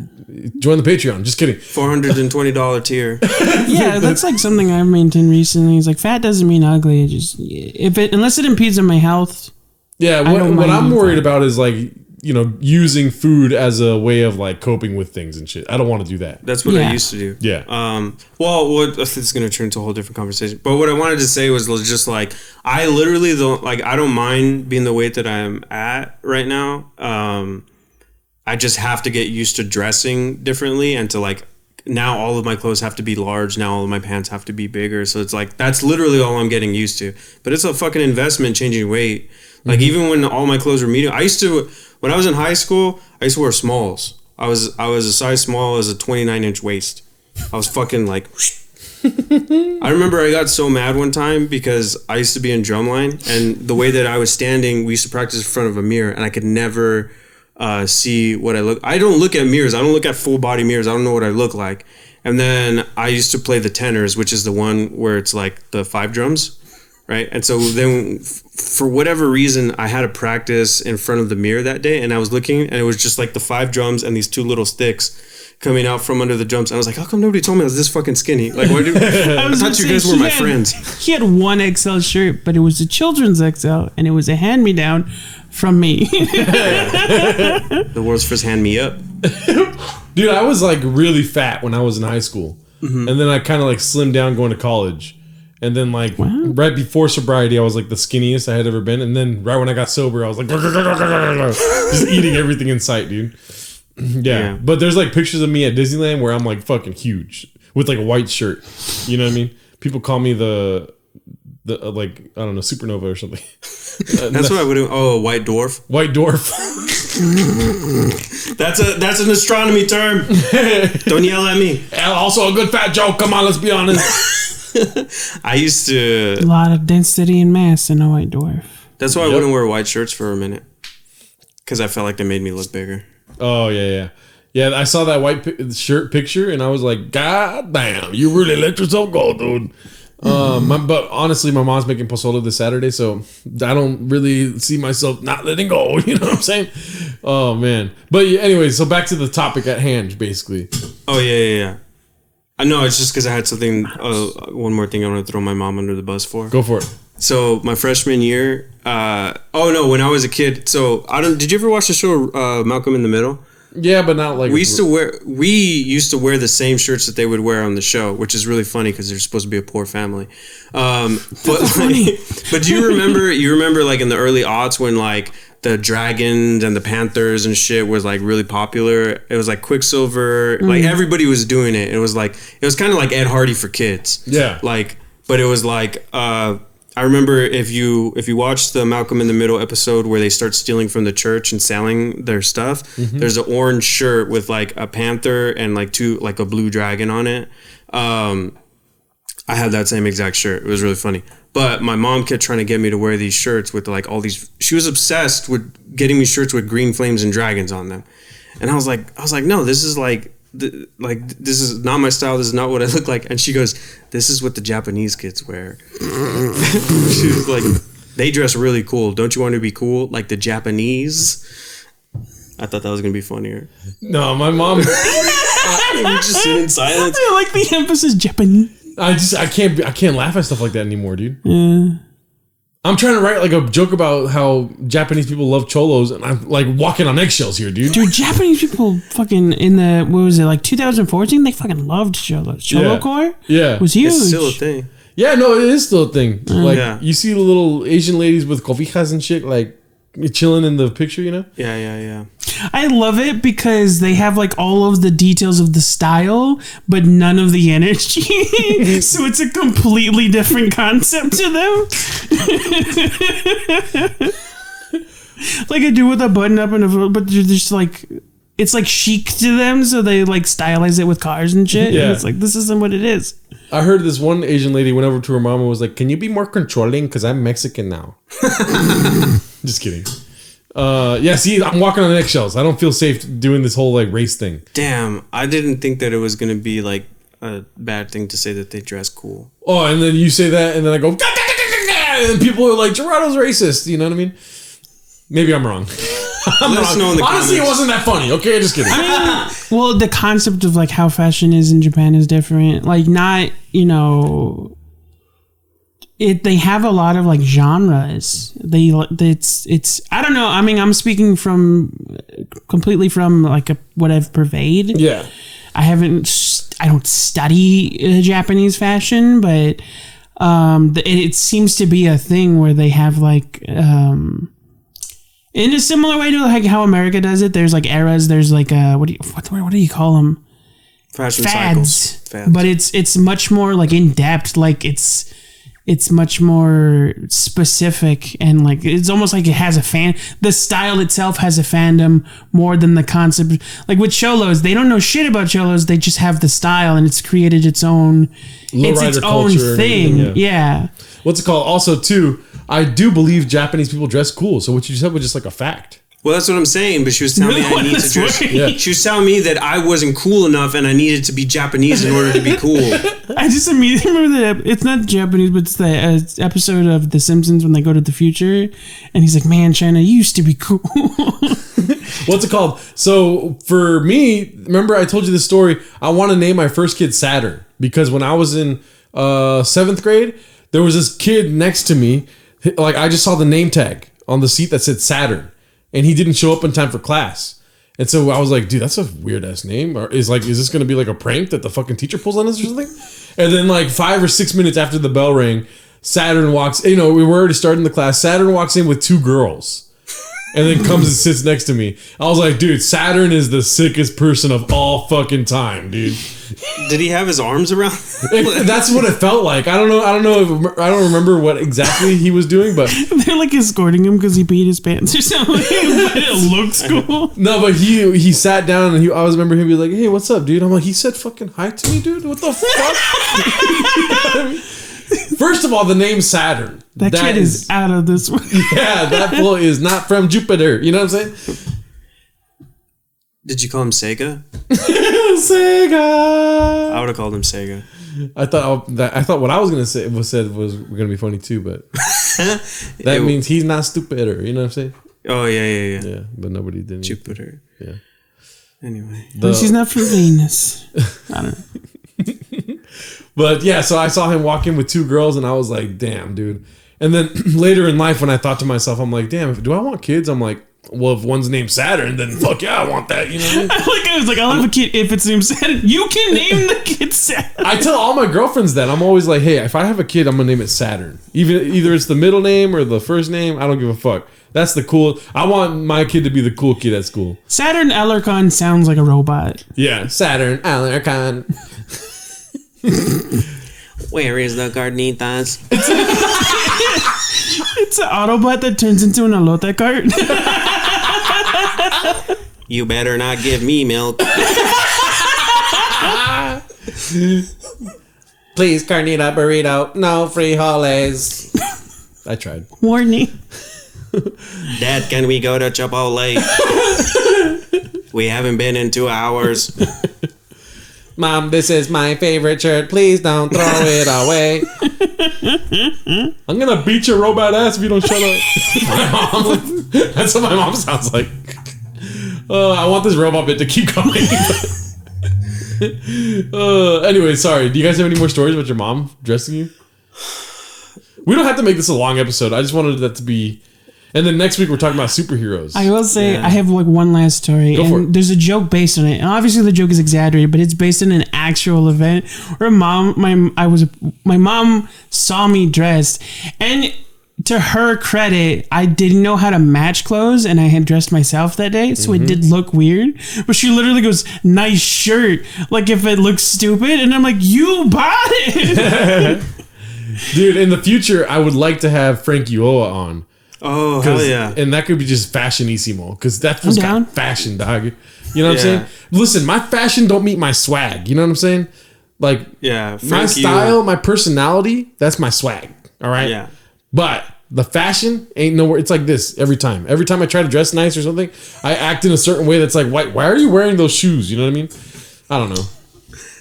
A: Join the Patreon. Just kidding.
B: $420 tier.
C: Yeah, that's like something I've maintained recently. It's like fat doesn't mean ugly. It just... unless it impedes on my health...
A: Yeah, what I'm worried about is like... using food as a way of like coping with things and shit. I don't want to do that.
B: That's what I used to do.
A: Yeah.
B: This is going to turn into a whole different conversation. But what I wanted to say was just like, I literally don't like, I don't mind being the weight that I'm at right now. I just have to get used to dressing differently and to like, now all of my clothes have to be large. Now all of my pants have to be bigger. So it's like, that's literally all I'm getting used to. But it's a fucking investment changing weight. Like even when all my clothes were medium, when I was in high school, I used to wear smalls. I was a size small as a 29-inch waist. I was fucking like... I remember I got so mad one time because I used to be in drumline, and the way that I was standing, we used to practice in front of a mirror, and I could never see what I look... I don't look at mirrors. I don't look at full body mirrors. I don't know what I look like. And then I used to play the tenors, which is the one where it's like the 5 drums. Right. And so then for whatever reason, I had a practice in front of the mirror that day, and I was looking, and it was just like the 5 drums and these 2 little sticks coming out from under the drums. And I was like, how come nobody told me I was this fucking skinny? Like, why did I thought you guys were my friends.
C: He had one XL shirt, but it was a children's XL, and it was a hand-me-down from me.
B: The world's first hand-me-up.
A: Dude, I was like really fat when I was in high school. Mm-hmm. And then I kind of like slimmed down going to college. And then, like, right before sobriety, I was, like, the skinniest I had ever been. And then right when I got sober, I was, like, just eating everything in sight, dude. Yeah. But there's, like, pictures of me at Disneyland where I'm, like, fucking huge with, like, a white shirt. You know what I mean? People call me the like, I don't know, supernova or something.
B: That's what I would do. Oh, white dwarf?
A: White dwarf.
B: That's an astronomy term. Don't yell at me.
A: Also a good fat joke. Come on, let's be honest.
B: I used to...
C: A lot of density and mass in a white dwarf.
B: That's why I wouldn't wear white shirts for a minute. Because I felt like they made me look bigger.
A: Oh, yeah. Yeah, I saw that white shirt picture, and I was like, God damn, you really let yourself go, dude. But honestly, my mom's making pozole this Saturday, so I don't really see myself not letting go. You know what I'm saying? Oh, man. But anyway, so back to the topic at hand, basically.
B: Oh, yeah. I know, it's just because I had something, one more thing I want to throw my mom under the bus for.
A: Go for it.
B: So my freshman year, when I was a kid, did you ever watch the show Malcolm in the Middle?
A: Yeah, but not like...
B: We used to wear the same shirts that they would wear on the show, which is really funny because they're supposed to be a poor family. But do you remember like in the early aughts when like the Dragons and the Panthers and shit was like really popular? It was like Quicksilver, like everybody was doing it. It was kind of like Ed Hardy for kids.
A: Yeah.
B: But it was like, I remember if you watch the Malcolm in the Middle episode where they start stealing from the church and selling their stuff, there's an orange shirt with like a panther and like a blue dragon on it. I had that same exact shirt. It was really funny. But my mom kept trying to get me to wear these shirts with like all these. She was obsessed with getting me shirts with green flames and dragons on them, and I was like, no, this is this is not my style. This is not what I look like. And she goes, this is what the Japanese kids wear. She was like, they dress really cool. Don't you want to be cool like the Japanese? I thought that was gonna be funnier.
A: No, my mom.
B: We just sit in silence.
C: I like the emphasis Japanese.
A: I can't laugh at stuff like that anymore, dude.
C: Yeah.
A: I'm trying to write like a joke about how Japanese people love cholos, and I'm like walking on eggshells here, dude.
C: Dude, Japanese people fucking in the, what was it, like 2014? They fucking loved cholos. Cholo-core?
A: Yeah.
C: Was huge.
B: It's still a thing.
A: Yeah, no, it is still a thing. You see the little Asian ladies with cobijas and shit, like chilling in the picture, you know?
B: Yeah.
C: I love it because they have like all of the details of the style, but none of the energy. So it's a completely different concept to them. Like I do with a button up and but they're just like it's like chic to them, so they like stylize it with cars and shit.
A: Yeah.
C: And it's like, this isn't what it is.
A: I heard this one Asian lady went over to her mom and was like, "Can you be more controlling? Because I'm Mexican now." Just kidding. Yeah, see, I'm walking on eggshells. I don't feel safe doing this whole like race thing.
B: Damn, I didn't think that it was gonna be like a bad thing to say that they dress cool.
A: Oh, and then you say that, and then I go, and people are like, Gerardo's racist. You know what I mean? Maybe I'm wrong.
B: Let us know in the
A: Honestly,
B: comments.
A: it wasn't that funny. Okay, just kidding.
C: Well, the concept of like how fashion is in Japan is different. Like, not, you know, they have a lot of like genres. It's I don't know. I mean, I'm speaking completely from like what I've purveyed.
A: Yeah.
C: I don't study Japanese fashion, but it seems to be a thing where they have like in a similar way to like how America does it. There's like eras. There's like what do you call them?
B: Fashion
C: Fads.
B: cycles.
C: But it's much more like in depth. Like it's much more specific, and like it's almost like it has the style itself has a fandom more than the concept. Like with cholos, they don't know shit about cholos, they just have the style and it's created its own thing. Yeah.
A: What's it called? Also, too, I do believe Japanese people dress cool. So what you said was just like a fact.
B: Well, that's what I'm saying, but she was telling me I need to dress.
A: Yeah.
B: She was telling me that I wasn't cool enough and I needed to be Japanese in order to be cool.
C: I just immediately remember that it's not Japanese, but it's the episode of The Simpsons when they go to the future, and he's like, "Man, China, you used to be cool."
A: What's it called? So for me, remember I told you this story. I want to name my first kid Saturn because when I was in 7th grade, there was this kid next to me. Like I just saw the name tag on the seat that said Saturn. And he didn't show up in time for class. And so I was like, dude, that's a weird ass name. Or is this going to be like a prank that the fucking teacher pulls on us or something? And then like 5 or 6 minutes after the bell rang, Saturn walks, we were already starting the class. Saturn walks in with 2 girls and then comes and sits next to me. I was like, dude, Saturn is the sickest person of all fucking time, dude.
B: Did he have his arms around?
A: That's what it felt like. I don't know. I don't remember what exactly he was doing, but
C: they're like escorting him because he peed his pants or something. But it looks cool.
A: No, but he sat down and I always remember him be like, "Hey, what's up, dude?" I'm like, he said fucking hi to me, dude. What the fuck? First of all, the name Saturn.
C: That kid is out of this world.
A: Yeah, that fool is not from Jupiter. You know what I'm saying?
B: Did you call him Sega?
A: Sega.
B: I would have called him Sega.
A: I thought what I was gonna say was gonna be funny too, but that means he's not stupider. You know what I'm saying?
B: Oh yeah.
A: Yeah, but nobody did.
B: Jupiter.
A: Yeah.
B: Anyway,
C: she's not from Venus. I don't know.
A: But yeah, so I saw him walk in with 2 girls, and I was like, "Damn, dude." And then later in life, when I thought to myself, I'm like, "Damn, do I want kids?" I'm like, well, if one's named Saturn, then fuck yeah, I want that. You know what I mean?
C: I was like, I'll have a kid if it's named Saturn. You can name the kid Saturn.
A: I tell all my girlfriends that. I'm always like, hey, if I have a kid, I'm gonna name it Saturn. Either it's the middle name or the first name. I don't give a fuck. That's the cool. I want my kid to be the cool kid at school.
C: Saturn Alarcon sounds like a robot.
A: Yeah, Saturn Alarcon.
B: Where is the carnitas?
C: It's an Autobot that turns into an elote cart.
B: You better not give me milk.
A: Please, carnita burrito. No frijoles. I tried.
C: Warning.
B: Dad, can we go to Chipotle? We haven't been in 2 hours.
A: Mom, this is my favorite shirt. Please don't throw it away. I'm gonna beat your robot ass if you don't shut up. My mom. That's what my mom sounds like. I want this robot bit to keep going. Anyway, sorry. Do you guys have any more stories about your mom dressing you? We don't have to make this a long episode. I just wanted that to be. And then next week we're talking about superheroes.
C: I will say I have like one last story.
A: Go for it.
C: There's a joke based on it. And obviously the joke is exaggerated, but it's based on an actual event where my mom saw me dressed, and to her credit, I didn't know how to match clothes, and I had dressed myself that day, so it did look weird. But she literally goes, "Nice shirt," like if it looks stupid, and I'm like, "You bought it."
A: Dude, in the future, I would like to have Frankie Oa on.
B: Oh, hell yeah.
A: And that could be just Up-Isimo, because that was got fashion, dog. You know what I'm
B: Yeah.
A: saying? Listen, my fashion don't meet my swag. You know what I'm saying? Like,
B: Yeah,
A: my
B: Frank,
A: style, my personality, that's my swag. All right?
B: Yeah.
A: But the fashion ain't nowhere. It's like this every time. Every time I try to dress nice or something, I act in a certain way that's like, why are you wearing those shoes? You know what I mean? I don't know.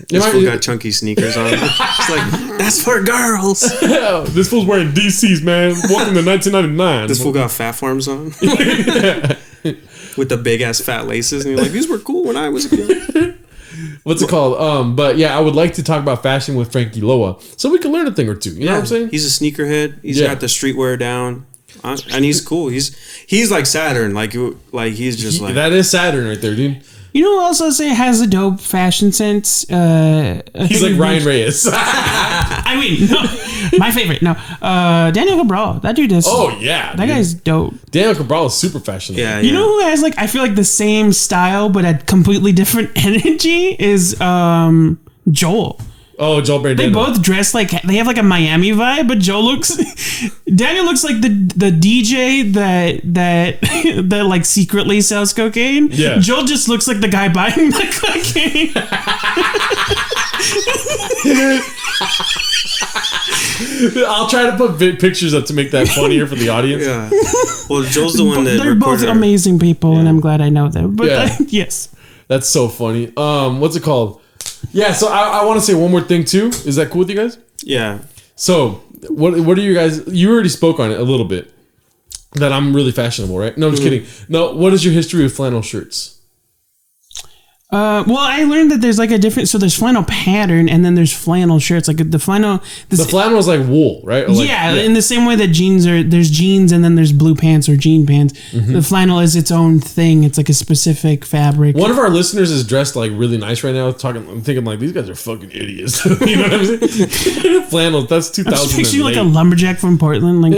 B: This fool got chunky sneakers on. It's like, that's for girls.
A: This fool's wearing DC's, man. Welcome to 1999.
B: This fool got fat forms on. With the big ass fat laces. And you're like, these were cool when I was a kid.
A: What's it called? But yeah, I would like to talk about fashion with Frankie Loa so we can learn a thing or two. You know what I'm saying?
B: He's a sneakerhead. He's got the streetwear down. And he's cool. He's like Saturn. Like he's just like...
A: That is Saturn right there, dude.
C: You know who else I'll say has a dope fashion sense?
A: He's like Ryan Reyes.
C: I mean, no, my favorite. No, Daniel Cabral. That dude is.
A: Oh yeah,
C: that guy's dope.
A: Daniel Cabral is super fashionable.
B: Yeah,
C: You know who has like I feel like the same style but a completely different energy is Joel.
A: Oh, Joel Brandano.
C: They both dress like they have like a Miami vibe, but Daniel looks like the DJ that like secretly sells cocaine.
A: Yeah.
C: Joel just looks like the guy buying the cocaine.
A: I'll try to put pictures up to make that funnier for the audience.
B: Yeah. Well, Joel's the one that
C: they're both amazing people, and I'm glad I know them. But yes,
A: that's so funny. What's it called? Yeah, so I want to say one more thing too. Is that cool with you guys?
B: Yeah.
A: So what are you guys? You already spoke on it a little bit. That I'm really fashionable, right? No, I'm just kidding. No, what is your history with flannel shirts?
C: Well, I learned that there's like a different. So there's flannel pattern, and then there's flannel shirts. Like the flannel.
A: The flannel is like wool, right? Or like,
C: yeah, in the same way that jeans are. There's jeans, and then there's blue pants or jean pants.
A: Mm-hmm.
C: The flannel is its own thing. It's like a specific fabric.
A: One of our listeners is dressed like really nice right now. I'm thinking like these guys are fucking idiots. You know what I'm saying? Flannel. That's 2000.
C: I'm just picturing like a lumberjack from Portland. Like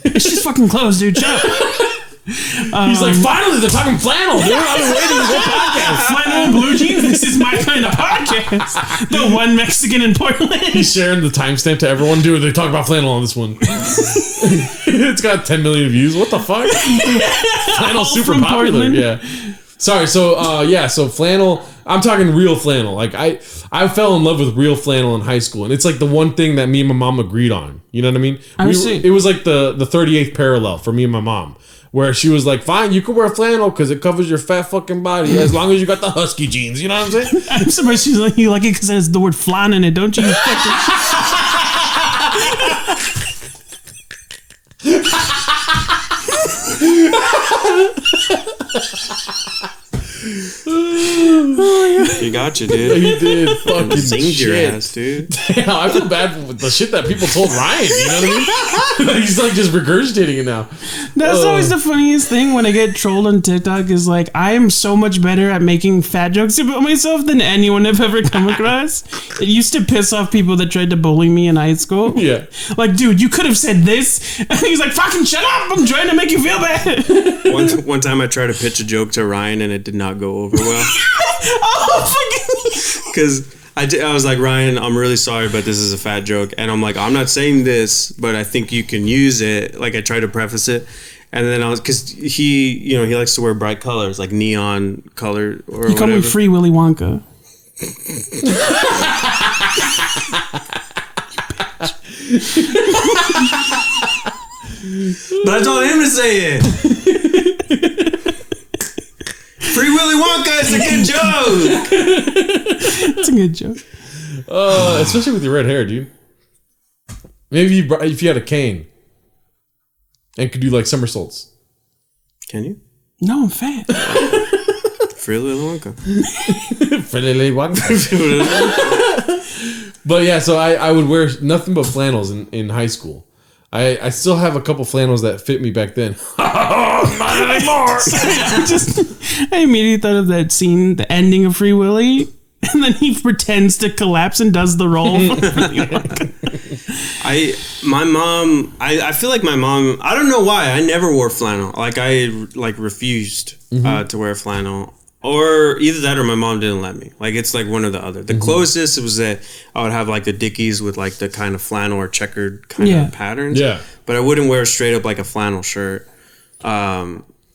C: it's just fucking clothes, dude. Shut up.
A: He's like, finally, they're talking flannel. Dude, I've been waiting this whole podcast.
C: Flannel and blue jeans. This is my kind of podcast. The one Mexican in Portland.
A: He's sharing the timestamp to everyone. Dude, they talk about flannel on this one. It's got 10 million views. What the fuck? Flannel's super popular. Portland. Yeah. Sorry. So, so flannel. I'm talking real flannel. Like I fell in love with real flannel in high school, and it's like the one thing that me and my mom agreed on. You know what I mean? It was like the 38th parallel for me and my mom. Where she was like, fine, you can wear flannel because it covers your fat fucking body as long as you got the husky jeans. You know what I'm saying?
C: I'm surprised she's like, you like it because it has the word flan in it, don't you?
B: He got you, dude.
A: He did fucking
B: Singed your
A: shit.
B: ass, dude.
A: Damn, I feel bad for the shit that people told Ryan. You know what I mean? He's like just regurgitating it now.
C: That's always the funniest thing when I get trolled on TikTok is like, I am so much better at making fat jokes about myself than anyone I've ever come across. It used to piss off people that tried to bully me in high school.
A: Yeah.
C: Like, dude, you could have said this. And he's like, fucking shut up. I'm trying to make you feel bad.
B: One time I tried to pitch a joke to Ryan and it did not go over well. Because I was like, Ryan, I'm really sorry, but this is a fat joke. And I'm like, I'm not saying this, but I think you can use it. Like I tried to preface it. And then because he likes to wear bright colors, like neon color or
C: You call me Free Willy Wonka.
B: But I told him to say it. Free Willy Wonka is a good joke.
C: It's a good joke.
A: Especially with your red hair, dude. Maybe if you had a cane and could do like somersaults.
B: Can you?
C: No, I'm fat.
B: Free Willy Wonka.
A: Free Wonka. But yeah, so I would wear nothing but flannels in high school. I still have a couple flannels that fit me back then. Not anymore.
C: I immediately thought of that scene, the ending of Free Willy, and then he pretends to collapse and does the roll.
B: I feel like my mom, I don't know why, I never wore flannel. Like I refused to wear flannel. Or either that or my mom didn't let me. Like it's like one or the other. The closest it was that I would have like the Dickies with like the kind of flannel or checkered kind of patterns.
A: Yeah.
B: But I wouldn't wear straight up like a flannel shirt.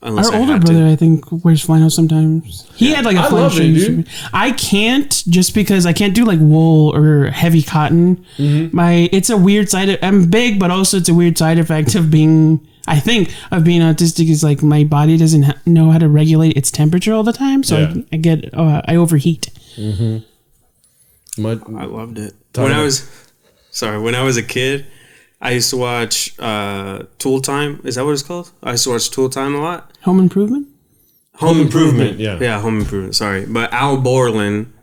B: unless
C: Our
B: I
C: older
B: had
C: brother,
B: to.
C: I think, wears flannel sometimes. He had like a
A: I
C: flannel
A: love it,
C: shirt.
A: dude.
C: I can't, just because I can't do like wool or heavy cotton.
A: Mm-hmm.
C: It's a weird side. I'm big, but also it's a weird side effect of being. I think of being autistic is like my body doesn't know how to regulate its temperature all the time, so
A: Yeah.
C: I overheat.
B: I loved it. When I was a kid, I used to watch Tool Time. Is that what it's called? I used to watch Tool Time a lot.
C: Home Improvement.
B: Home Improvement.
A: yeah.
B: Home Improvement. Sorry, but Al Borland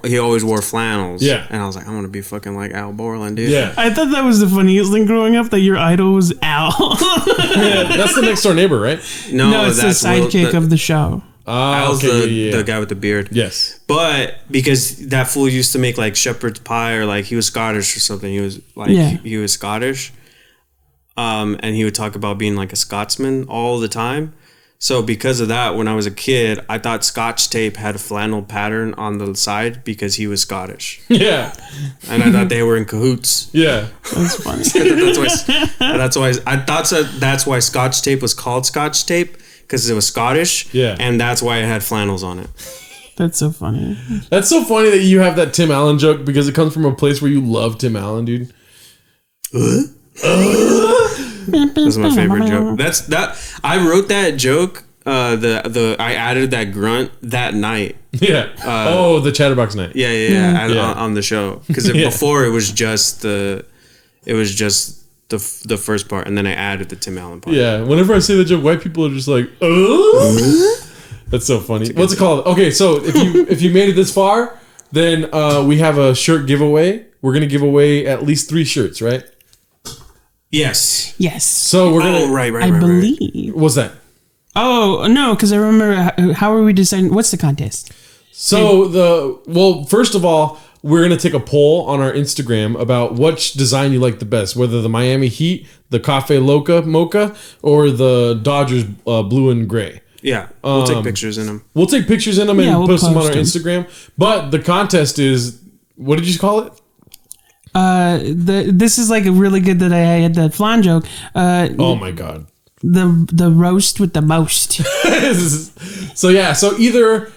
B: he always wore flannels.
A: Yeah.
B: And I was like, I want to be fucking like Al Borland, dude.
A: Yeah.
C: I thought that was the funniest thing growing up, that your idol was Al.
A: That's the next door neighbor, right?
C: No, it's the
B: that's
C: sidekick of the show.
B: Al's
A: okay,
B: the guy with the beard.
A: Yes.
B: But because that fool used to make like shepherd's pie, or like he was Scottish or something. He was like he was Scottish. And he would talk about being like a Scotsman all the time. So because of that, when I was a kid, I thought Scotch tape had a flannel pattern on the side because he was Scottish.
A: Yeah.
B: And I thought they were in cahoots.
A: Yeah.
C: That's funny.
B: That's why Scotch tape was called Scotch tape, because it was Scottish.
A: Yeah.
B: And that's why it had flannels on it.
C: That's so funny.
A: That's so funny that you have that Tim Allen joke, because it comes from a place where you love Tim Allen, dude.
B: That's my favorite joke. I wrote that joke. I added that grunt that night.
A: Yeah. The Chatterbox night.
B: Yeah. On the show, because before it was just the first part, and then I added the Tim Allen part.
A: Yeah. Whenever I say the joke, white people are just like, oh. That's so funny. What's it called? Okay, so if you made it this far, then we have a shirt giveaway. We're gonna give away at least 3 shirts, right?
C: Yes.
A: So we're gonna.
B: Right.
C: I believe.
A: What's that?
C: Oh no, because I remember. How are we deciding? What's the contest?
A: So first of all, we're gonna take a poll on our Instagram about which design you like the best, whether the Miami Heat, the Cafe Loca Mocha, or the Dodgers blue and gray.
B: Yeah, we'll take pictures in them.
A: We'll take pictures in them and
C: we'll
A: post them on our
C: post them.
A: Instagram. But the contest is, what did you call it?
C: This is like a really good that I had that flan joke.
A: Oh my god.
C: The roast with the most.
A: So either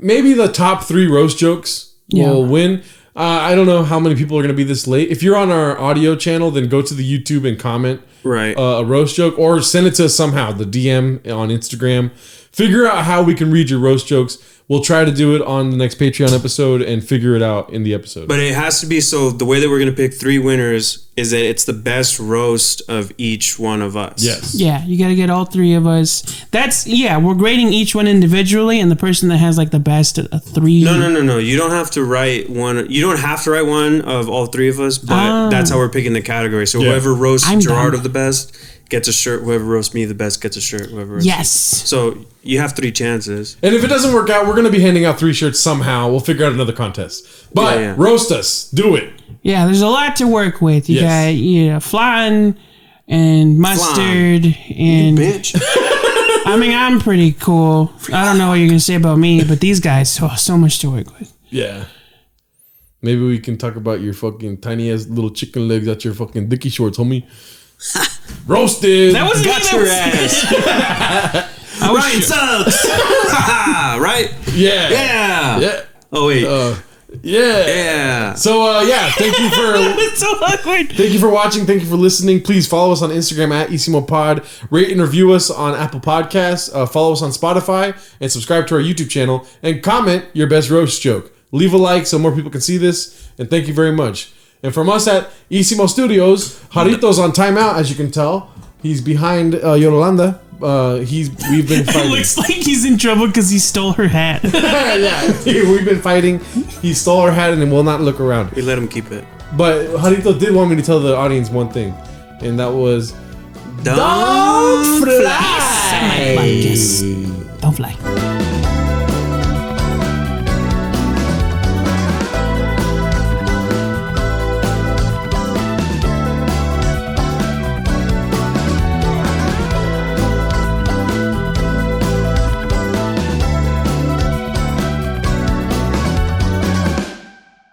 A: maybe the top 3 roast jokes will win. I don't know how many people are going to be this late. If you're on our audio channel, then go to the YouTube and comment a roast joke, or send it to us somehow, the DM on Instagram. Figure out how we can read your roast jokes. We'll try to do it on the next Patreon episode and figure it out in the episode.
B: But it has to be, so the way that we're going to pick 3 winners is that it's the best roast of each one of us.
A: Yes.
C: Yeah, you got to get all 3 of us. We're grading each one individually, and the person that has like the best 3.
B: No. You don't have to write one. You don't have to write one of all 3 of us, but that's how we're picking the category. So whoever roasts Gerardo the best gets a shirt. Whoever roasts me the best gets a shirt. Whoever roasts me. So you have 3 chances.
A: And if it doesn't work out, we're going to be handing out 3 shirts somehow. We'll figure out another contest. But roast us. Do it.
C: Yeah, there's a lot to work with. You got flan and mustard and.
B: Bitch.
C: I mean, I'm pretty cool. I don't know what you're gonna say about me, but these guys, so much to work with.
A: Yeah. Maybe we can talk about your fucking tiny ass little chicken legs at your fucking dicky shorts, homie. Roasted.
C: That was
B: Got your ass. Ryan sucks. Right? Yeah. Oh wait. Yeah.
A: So thank you for
C: It's so awkward.
A: thank you for watching. Thank you for listening. Please follow us on Instagram at Isimo Pod. Rate and review us on Apple Podcasts. Follow us on Spotify and subscribe to our YouTube channel. And comment your best roast joke. Leave a like so more people can see this. And thank you very much. And from us at Isimo Studios, Jarito's on timeout, as you can tell. He's behind Yolanda. We've been
C: It
A: fighting.
C: looks like he's in trouble because he stole her hat.
A: We've been fighting. He stole our hat and will not look around.
B: We let him keep it.
A: But Jarito did want me to tell the audience one thing, and that was
B: Don't
C: Don't fly.